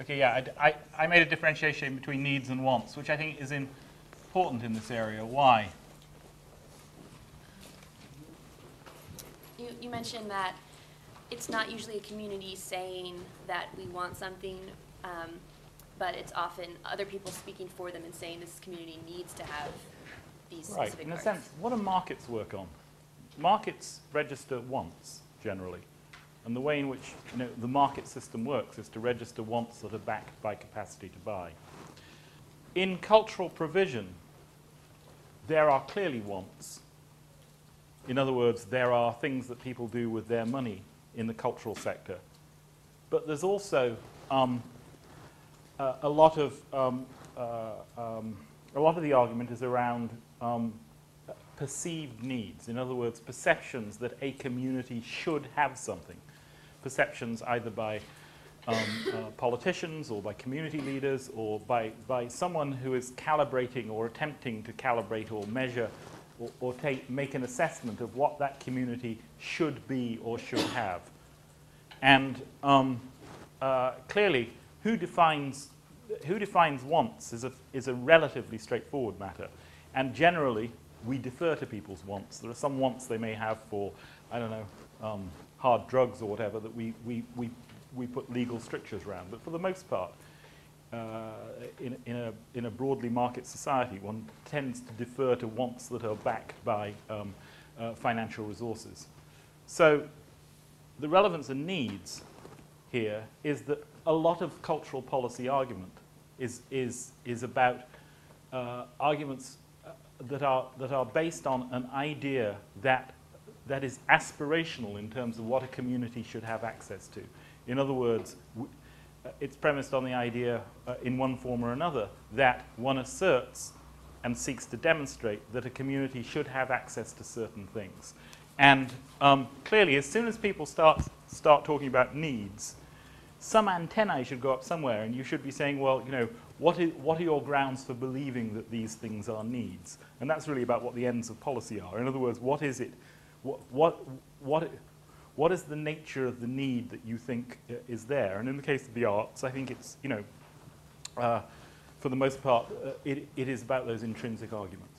Okay, yeah, I made a differentiation between needs and wants, which I think is important in this area. Why? You mentioned that it's not usually a community saying that we want something, but it's often other people speaking for them and saying this community needs to have these specific Right, in a rights. sense, what do markets work on? Markets register wants, generally. And the way in which the market system works is to register wants that are backed by capacity to buy. In cultural provision, there are clearly wants. In other words, there are things that people do with their money in the cultural sector. But there's also a lot of the argument is around perceived needs. In other words, perceptions that a community should have something. Perceptions either by politicians or by community leaders or by someone who is calibrating or attempting to calibrate or measure or make an assessment of what that community should be or should have. And clearly, who defines wants is a relatively straightforward matter. And generally, we defer to people's wants. There are some wants they may have for, I don't know, hard drugs or whatever that we put legal strictures around. But for the most part, in a broadly market society, one tends to defer to wants that are backed by financial resources. So the relevance of needs here is that a lot of cultural policy argument is about arguments that are based on an idea that is aspirational in terms of what a community should have access to. In other words, it's premised on the idea, in one form or another, that one asserts and seeks to demonstrate that a community should have access to certain things. And clearly, as soon as people start talking about needs, some antennae should go up somewhere, and you should be saying, well, what are your grounds for believing that these things are needs? And that's really about what the ends of policy are. In other words, what is it? What is the nature of the need that you think is there? And in the case of the arts, I think it's, for the most part, it is about those intrinsic arguments.